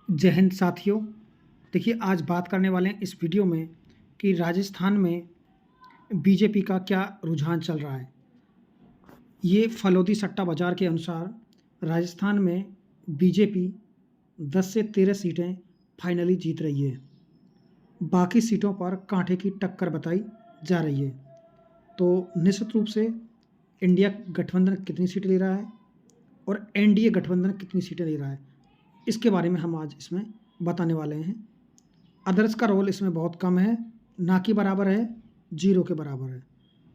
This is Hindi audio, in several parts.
जय हिंद साथियों। देखिए, आज बात करने वाले हैं इस वीडियो में कि राजस्थान में बीजेपी का क्या रुझान चल रहा है। ये फलोदी सट्टा बाज़ार के अनुसार राजस्थान में बीजेपी 10 से 13 सीटें फाइनली जीत रही है। बाकी सीटों पर कांटे की टक्कर बताई जा रही है। तो निश्चित रूप से इंडिया गठबंधन कितनी सीटें ले रहा है और एनडीए गठबंधन कितनी सीटें ले रहा है, इसके बारे में हम आज इसमें बताने वाले हैं। अदर्स का रोल इसमें बहुत कम है, ना कि बराबर है, जीरो के बराबर है।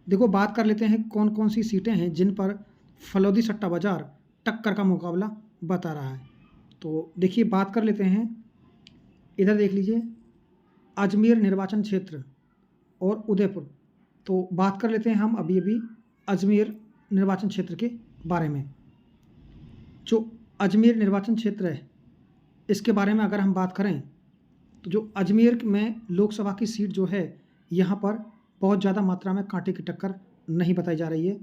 देखो, बात कर लेते हैं कौन कौन सी सीटें हैं जिन पर फलोदी सट्टा बाज़ार टक्कर का मुकाबला बता रहा है। तो देखिए, बात कर लेते हैं, इधर देख लीजिए, अजमेर निर्वाचन क्षेत्र और उदयपुर। तो बात कर लेते हैं हम अभी अभी अजमेर निर्वाचन क्षेत्र के बारे में। जो अजमेर निर्वाचन क्षेत्र है, इसके बारे में अगर हम बात करें तो जो अजमेर में लोकसभा की सीट जो है, यहाँ पर बहुत ज़्यादा मात्रा में कांटे की टक्कर नहीं बताई जा रही है।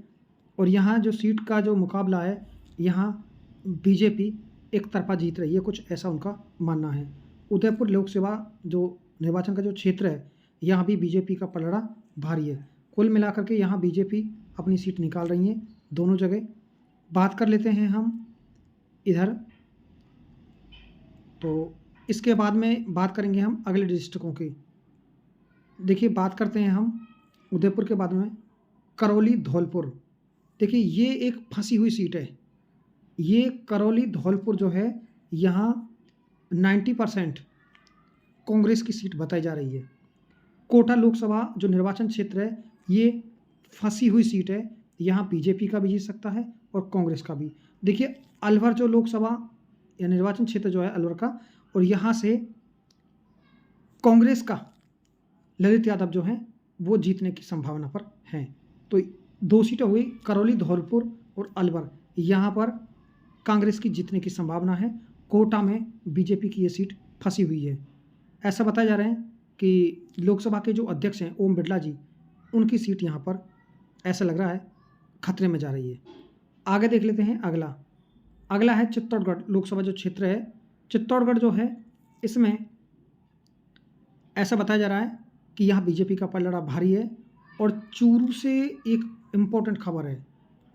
और यहाँ जो सीट का जो मुकाबला है, यहाँ बीजेपी एक तरफा जीत रही है, कुछ ऐसा उनका मानना है। उदयपुर लोकसभा जो निर्वाचन का जो क्षेत्र है, यहाँ भी बीजेपी का पलड़ा भारी है। कुल मिलाकर के यहाँ बीजेपी अपनी सीट निकाल रही है दोनों जगह। बात कर लेते हैं हम इधर, तो इसके बाद में बात करेंगे हम अगले डिस्ट्रिक्टों की। देखिए, बात करते हैं हम उदयपुर के बाद में करौली धौलपुर। देखिए, ये एक फंसी हुई सीट है। ये करौली धौलपुर जो है, यहाँ 90% कांग्रेस की सीट बताई जा रही है। कोटा लोकसभा जो निर्वाचन क्षेत्र है, ये फंसी हुई सीट है। यहाँ बीजेपी का भी जीत सकता है और कांग्रेस का भी। देखिए, अलवर जो लोकसभा या निर्वाचन क्षेत्र जो है अलवर का, और यहाँ से कांग्रेस का ललित यादव जो हैं वो जीतने की संभावना पर हैं। तो दो सीटें हुई, करौली धौलपुर और अलवर, यहाँ पर कांग्रेस की जीतने की संभावना है। कोटा में बीजेपी की ये सीट फंसी हुई है। ऐसा बताया जा रहा है कि लोकसभा के जो अध्यक्ष हैं ओम बिरला जी, उनकी सीट यहाँ पर ऐसा लग रहा है खतरे में जा रही है। आगे देख लेते हैं अगला है चित्तौड़गढ़ लोकसभा जो क्षेत्र है। चित्तौड़गढ़ जो है, इसमें ऐसा बताया जा रहा है कि यहाँ बीजेपी का पलड़ा भारी है। और चूरू से एक इम्पोर्टेंट खबर है।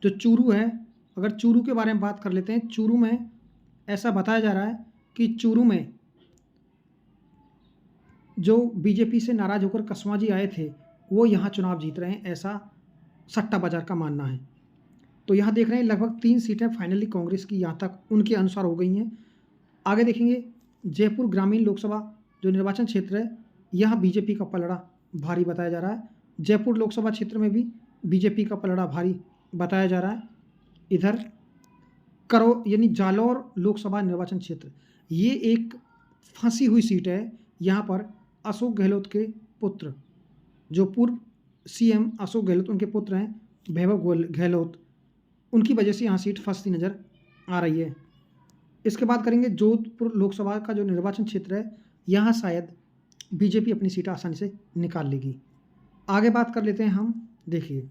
जो चूरू है, अगर चूरू के बारे में बात कर लेते हैं, चूरू में ऐसा बताया जा रहा है कि चूरू में जो बीजेपी से नाराज़ होकर कसवा जी आए थे, वो यहाँ चुनाव जीत रहे हैं, ऐसा सट्टा बाज़ार का मानना है। तो यहाँ देख रहे हैं लगभग 3 सीटें फाइनली कांग्रेस की यहाँ तक उनके अनुसार हो गई हैं। आगे देखेंगे, जयपुर ग्रामीण लोकसभा जो निर्वाचन क्षेत्र है, यहाँ बीजेपी का पलड़ा भारी बताया जा रहा है। जयपुर लोकसभा क्षेत्र में भी बीजेपी का पलड़ा भारी बताया जा रहा है। इधर यानी जालौर लोकसभा निर्वाचन क्षेत्र, ये एक फंसी हुई सीट है। यहाँ पर अशोक गहलोत के पुत्र, जो पूर्व सीएम अशोक गहलोत, उनके पुत्र हैं वैभव गहलोत, उनकी वजह से यहाँ सीट फंसती नज़र आ रही है। इसके बाद करेंगे जोधपुर लोकसभा का जो निर्वाचन क्षेत्र है, यहाँ शायद बीजेपी अपनी सीट आसानी से निकाल लेगी। आगे बात कर लेते हैं हम, देखिए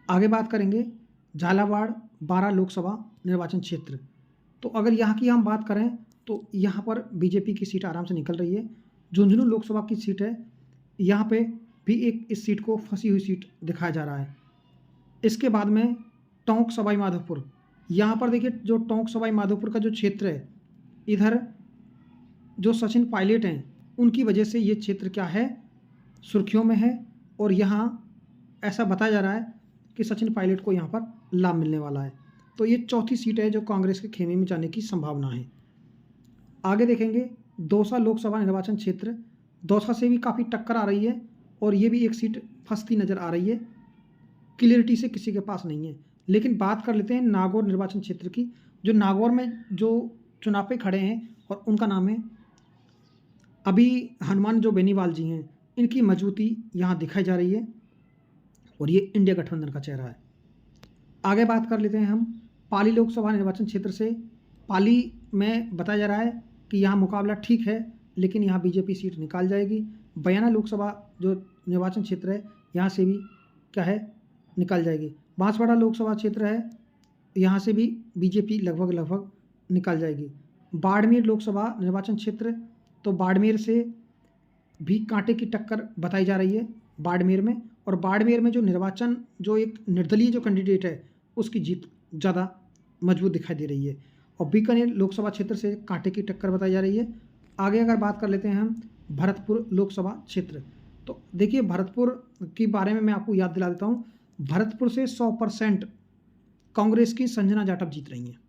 आगे बात करेंगे झालावाड़ 12 लोकसभा निर्वाचन क्षेत्र। तो अगर यहाँ की हम बात करें तो यहाँ पर बीजेपी की सीट आराम से निकल रही है। झुंझुनू लोकसभा की सीट है, यहाँ पे भी एक इस सीट को फंसी हुई सीट दिखाया जा रहा है। इसके बाद में टोंक सवाई माधोपुर, यहाँ पर देखिए जो टोंक सवाई माधोपुर का जो क्षेत्र है, इधर जो सचिन पायलट हैं, उनकी वजह से ये क्षेत्र क्या है, सुर्खियों में है। और यहाँ ऐसा बताया जा रहा है कि सचिन पायलट को यहाँ पर लाभ मिलने वाला है। तो ये चौथी सीट है जो कांग्रेस के खेमे में जाने की संभावना है। आगे देखेंगे दौसा लोकसभा निर्वाचन क्षेत्र, दौसा से भी काफ़ी टक्कर आ रही है और ये भी एक सीट फंसती नज़र आ रही है, क्लियरिटी से किसी के पास नहीं है। लेकिन बात कर लेते हैं नागौर निर्वाचन क्षेत्र की। जो नागौर में जो चुनाव पे खड़े हैं और उनका नाम है अभी हनुमान जो बेनीवाल जी हैं, इनकी मजबूती यहाँ दिखाई जा रही है और ये इंडिया गठबंधन का चेहरा है। आगे बात कर लेते हैं हम पाली लोकसभा निर्वाचन क्षेत्र से। पाली में बताया जा रहा है कि यहाँ मुकाबला ठीक है, लेकिन यहाँ बीजेपी सीट निकाल जाएगी। बयाना लोकसभा जो निर्वाचन क्षेत्र है, यहाँ से भी क्या है, निकाल जाएगी। बांसवाड़ा लोकसभा क्षेत्र है, यहाँ से भी बीजेपी लगभग निकल जाएगी। बाड़मेर लोकसभा निर्वाचन क्षेत्र, तो बाड़मेर से भी कांटे की टक्कर बताई जा रही है बाड़मेर में, और बाड़मेर में जो एक निर्दलीय जो कैंडिडेट है उसकी जीत ज़्यादा मजबूत दिखाई दे रही है। और बीकानेर लोकसभा क्षेत्र से कांटे की टक्कर बताई जा रही है। आगे अगर बात कर लेते हैं हम भरतपुर लोकसभा क्षेत्र, तो देखिए भरतपुर के बारे में मैं आपको याद दिला देता हूँ। भरतपुर से 100% कांग्रेस की संजना जाटव जीत रही हैं।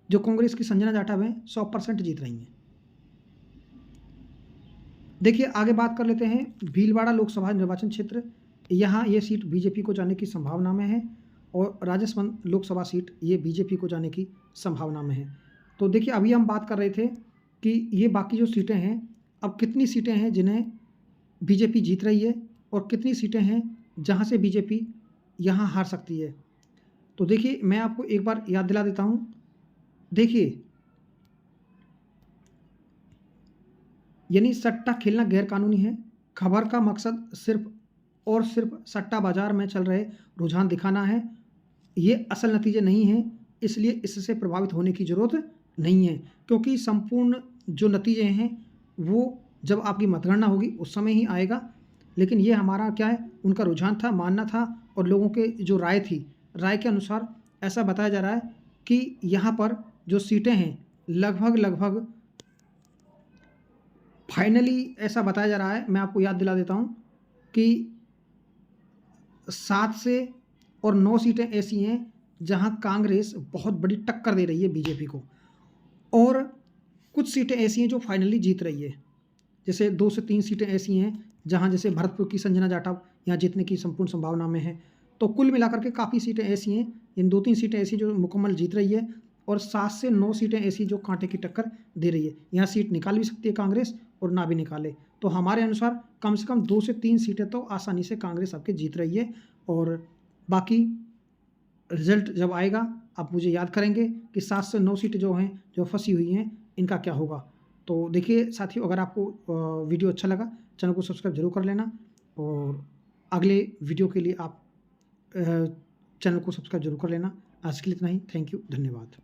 जो कांग्रेस की संजना जाटव हैं 100% जीत रही हैं। देखिए आगे बात कर लेते हैं भीलवाड़ा लोकसभा निर्वाचन क्षेत्र, यहाँ ये सीट बीजेपी को जाने की संभावना में है, और राजसमंद लोकसभा सीट ये बीजेपी को जाने की संभावना में है। तो देखिए अभी हम बात कर रहे थे कि ये बाकी जो सीटें हैं, अब कितनी सीटें हैं जिन्हें बीजेपी जीत रही है और कितनी सीटें हैं जहाँ से बीजेपी यहाँ हार सकती है। तो देखिए मैं आपको एक बार याद दिला देता हूँ। देखिए यानी सट्टा खेलना गैरकानूनी है। खबर का मकसद सिर्फ और सिर्फ सट्टा बाजार में चल रहे रुझान दिखाना है, ये असल नतीजे नहीं हैं, इसलिए इससे प्रभावित होने की ज़रूरत नहीं है, क्योंकि संपूर्ण जो नतीजे हैं वो जब आपकी मतगणना होगी उस समय ही आएगा। लेकिन ये हमारा क्या है, उनका रुझान था, मानना था, और लोगों के जो राय थी, राय के अनुसार ऐसा बताया जा रहा है कि यहाँ पर जो सीटें हैं लगभग फाइनली ऐसा बताया जा रहा है। मैं आपको याद दिला देता हूँ कि 7 से और 9 सीटें ऐसी हैं जहां कांग्रेस बहुत बड़ी टक्कर दे रही है बीजेपी को, और कुछ सीटें ऐसी हैं जो फाइनली जीत रही है। जैसे 2 से 3 सीटें ऐसी हैं जहां जैसे भरतपुर की संजना जाटव यहाँ जीतने की संपूर्ण संभावना में है। तो कुल मिलाकर के काफ़ी सीटें ऐसी हैं, इन 2-3 सीटें ऐसी जो मुकम्मल जीत रही है, और 7 से 9 सीटें ऐसी जो कांटे की टक्कर दे रही है। यहाँ सीट निकाल भी सकती है कांग्रेस और ना भी निकाले। तो हमारे अनुसार कम से कम 2 से 3 सीटें तो आसानी से कांग्रेस आपके जीत रही है, और बाकी रिजल्ट जब आएगा आप मुझे याद करेंगे कि 7 से 9 सीटें जो हैं जो फंसी हुई हैं इनका क्या होगा। तो देखिए साथियों, अगर आपको वीडियो अच्छा लगा चैनल को सब्सक्राइब जरूर कर लेना, और अगले वीडियो के लिए आप चैनल को सब्सक्राइब जरूर कर लेना। आज के लिए इतना ही। थैंक यू, धन्यवाद।